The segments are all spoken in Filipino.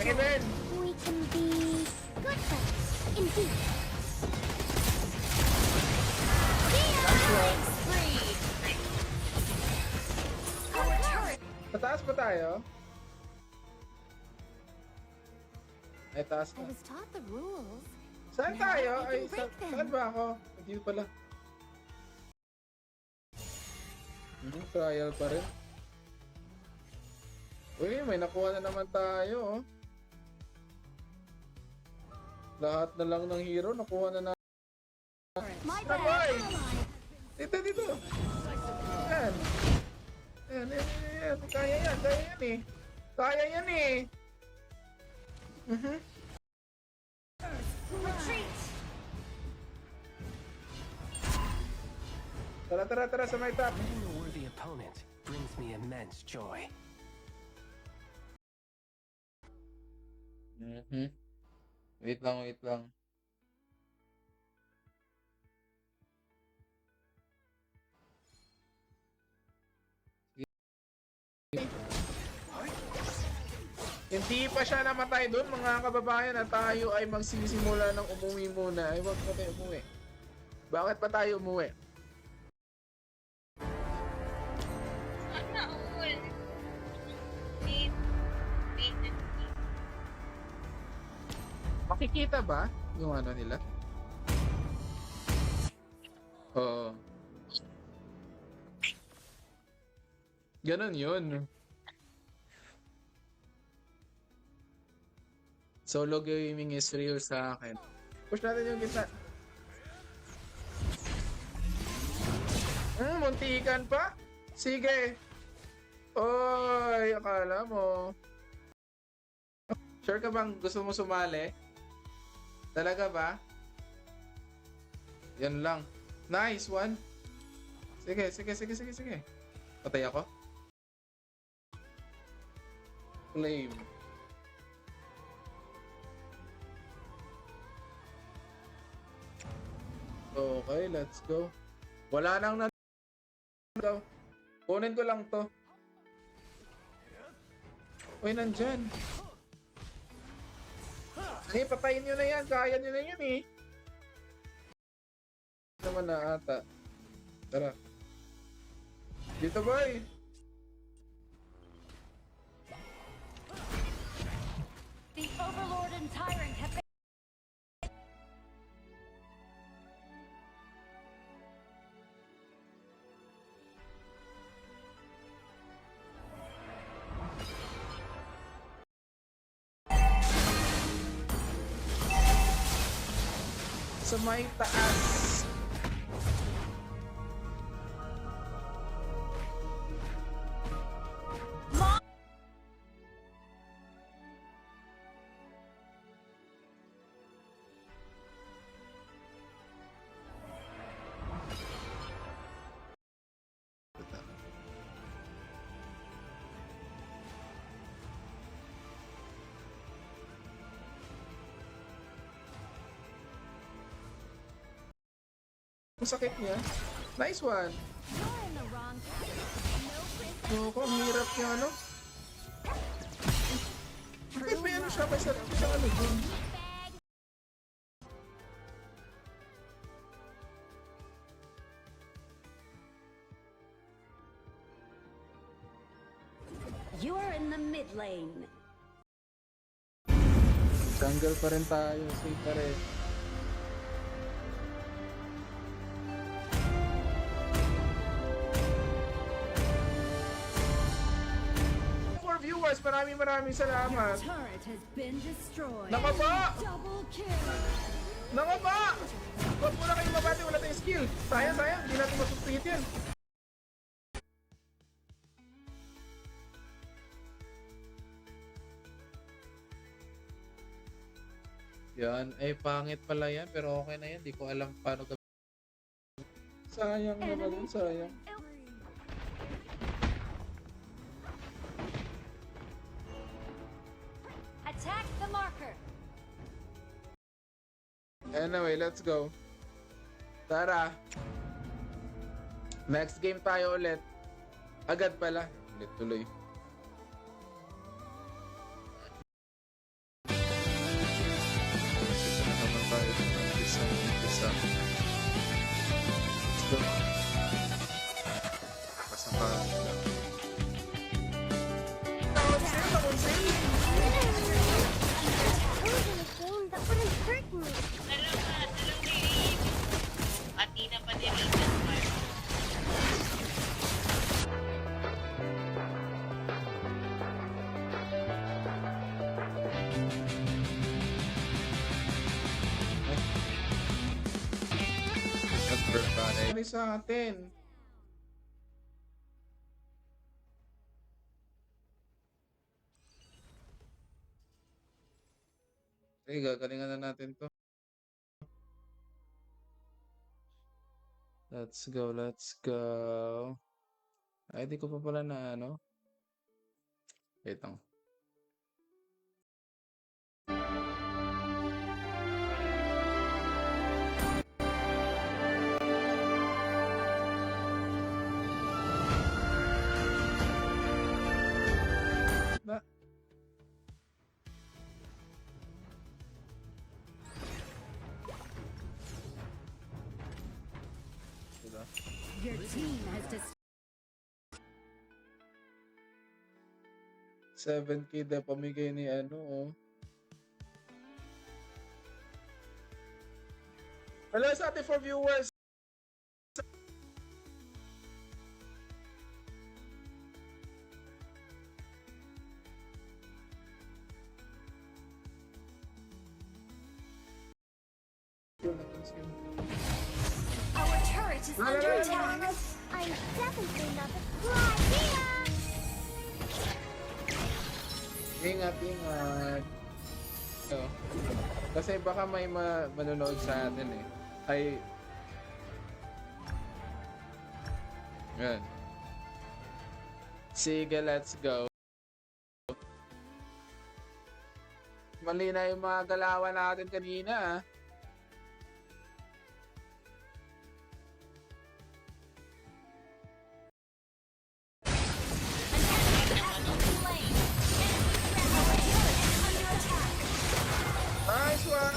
Evan. We can be good friends, indeed. Pataas pa tayo? Ay, taas I na. was taught the rules. Saan Now tayo? I can Ay, break them. saan ba ako? Dito pala. Trial pa rin. Uy, may nakuha na naman tayo. Oh. Lahat na lang ng hero, nakuha na. My Boy! bad. Dito. Yan. Yan. Kaya yan eh. Kaya yan eh. Retreat. Tara sa my top. Meeting a worthy opponent brings me immense joy. Wait lang. Hindi pa siya namatay doon mga kababayan at tayo ay magsisimula ng umuwi muna. Ay, wag pa tayo umuwi. Bakit pa tayo umuwi? Makikita ba yung ano nila? Oo. Ganon yun. Solo gaming is real sa akin. Push natin yung gitna. Muntikan pa? Sige. Oy, akala mo. Sure ka bang gusto mo sumali? Talaga ba? Yan lang. Nice one. Sige. Patay ako? Flame. Okay, let's go. Wala nang daw. Kunin ko lang to. Uy, nandyan. Ay, patayin nyo na yan. Kaya nyo na yan eh. Naman na ata. Tara. Dito boy. The Overlord and Tyrant have been... Sa may taas. Ang sakit niya. Nice one. You're in the wrong path. No princess. Loko, ang hirap niya ano. Bakit may ano siya? May sarap siya ano dun. Bag. You're in the mid lane. Jungle pa rin tayo. Safe pa rin. For viewers, maraming salamat. Turret has been destroyed. Nakaba! Double kill. Nakaba! Huwag mo na kayong mabati. Wala tayong skill. Sayang. Hindi natin masuspit yan. Yan, ay pangit pala yan, pero okay na yan. Di ko alam paano gawin. Sayang naman yun, sayang. Attack the marker. Anyway, let's go. Tara. Next game tayo ulit. Agad pala. Ulit tuloy. that wouldn't hurt me. Alam ni Raven. Pati na pa ni Raven. Ano sa atin? Okay, gagalingan na natin to. Let's go, let's go. Ay, di ko pa pala na ano. Wait lang. Na. Diba? Your team has just 7K na pamigay ni ano, oh. Hello sa ating for viewers. our turret is under attack. I'm definitely not the fly here. Ingat, ingat. Oh. Kasi baka may manonood sa atin eh. Ay. Yan. Sige, let's go. Mali na yung mga galawan natin kanina ah. Nice one!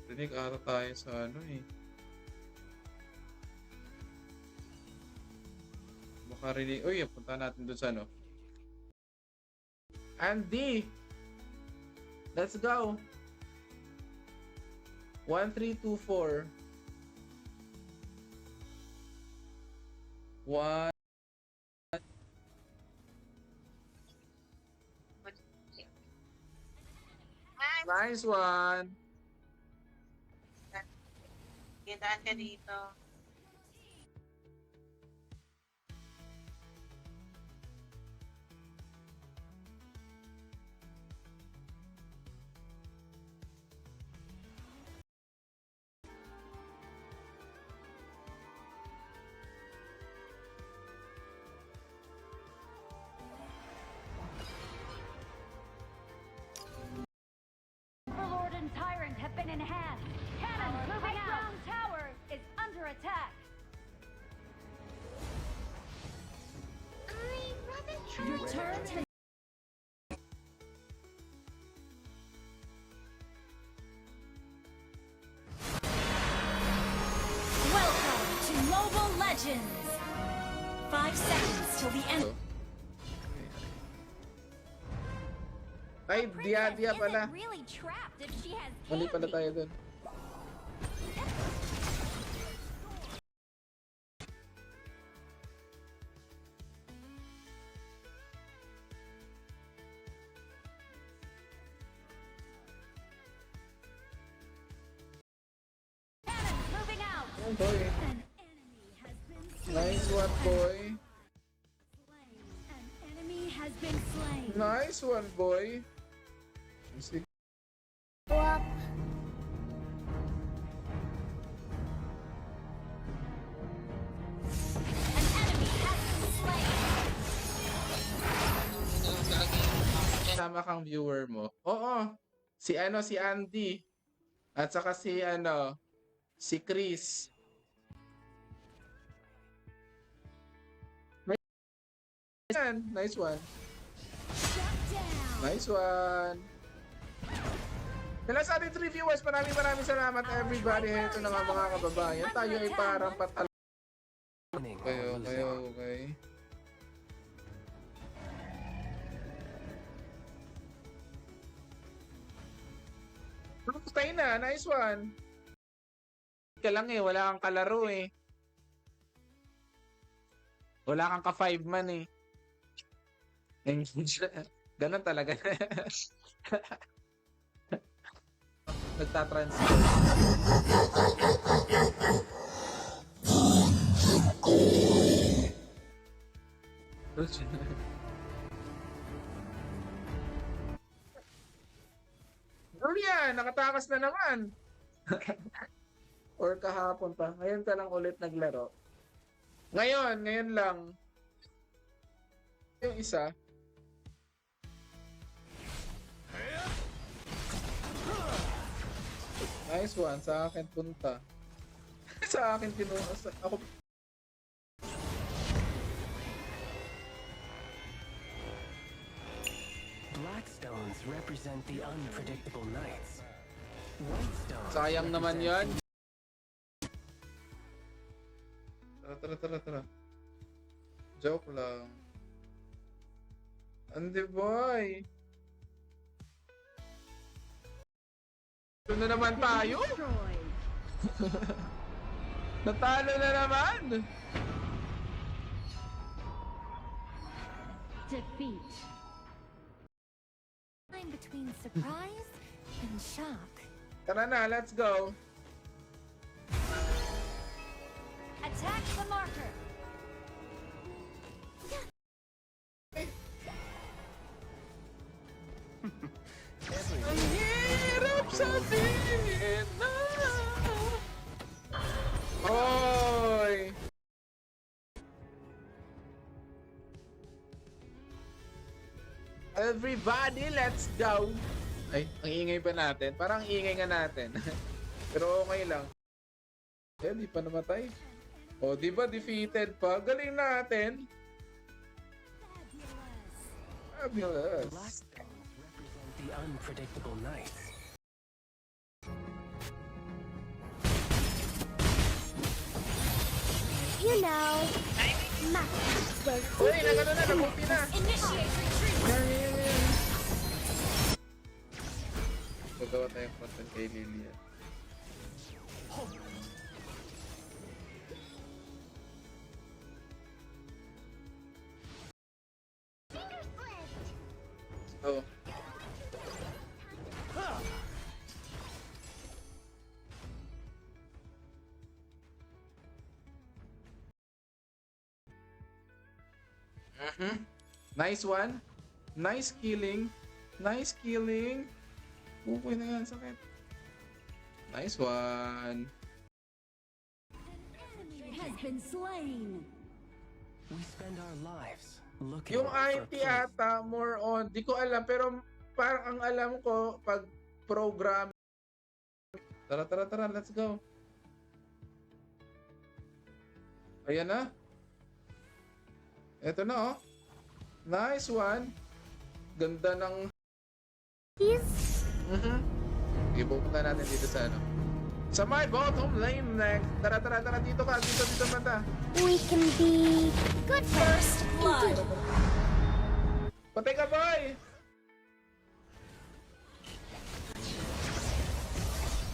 Rinig ata tayo sa ano eh. Baka rinig... Uy, punta natin doon sa ano. Andy! Let's go! 1324 1 Nice one! Kitaan ka dito. Overlord and Tyrant have been enhanced. Cannons moving out. Ground tower is under attack. I'd rather try Your turret has Welcome to Mobile Legends. 5 seconds till the end. Ay, dia pala. isn't really trapped if she has Mali pala candy. tayo dun. Cannons moving out. Oh boy. An enemy has been Nice one, boy. slain. An enemy has been slain. Nice one, boy. Sige. Well, An enemy has been slain. Tama kang viewer mo. Oo. Si ano, si Andy. At saka si ano, si Chris. Yan. Nice one. Shut down. Nice one. Hello sa ating 3 viewers. Maraming salamat everybody. Ito na nga mga kababayan. Tayo ay parang patalo. Winning Okay, or okay, losing. okay. Patay na, nice one. Ka lang eh, wala kang kalaro eh. Wala kang ka 5 man eh. Ganun talaga. Nagtatransfer. Julia, nakatakas na naman. Or kahapon pa. Ngayon ka lang ulit naglaro. Ngayon lang. Yung isa. Nice one. Sa akin punta. Sa akin pinunta. Ako. Blackstones represent the unpredictable nights. Whitestones Sayang naman yan. Tara. Joke lang. Andi boy. Ito na naman tayo. Natalo na naman. Defeat. I'm between surprise and shock. Tara na, let's go. Attack the marker. Ang hirap sabihin na. Oy! Everybody, let's go! Ay, ang ingay pa natin. Parang ingay nga natin. Pero okay lang. Eh, di pa namatay. O, di ba defeated pa? Galing natin. Fabulous. Blackstones represent the unpredictable nights. You know, Max will Uy, nagano na, nagulpi na. initiate retreat. Yan. Gagawa tayong content kay Lilia. Oh. Nice one. Nice killing. Nice killing. Okay na yan, sakit. Nice one. Has been slain. We spend our lives looking Yung for a IT place. ata, more on, di ko alam, pero parang ang alam ko, pag program. Tara, let's go. Ayan na. Eto na, oh. Nice one. Ganda ng... Please. Ipupunta natin dito sa ano. Sa my bottom lane next. Tara, dito ka. Dito banda. We can be good first blood. Patay ka, boy!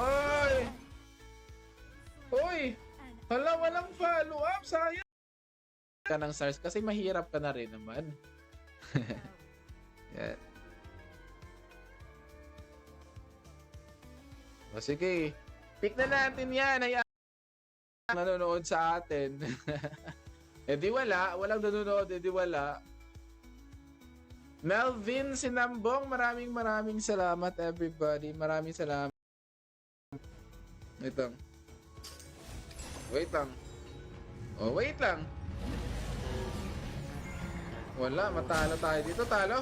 Oy! Uy! Hala, walang follow up. Sayang. Ka ng SARS kasi mahirap ka na rin naman. Yan. O sige. Pick na natin yan. Ay nanonood sa atin. Eh di wala. Walang nanonood. Eh di wala. Melvin Sinambong. Maraming salamat everybody. Maraming salamat. Wait lang. Oh, wait lang. Wala. Matalo tayo dito. Talo.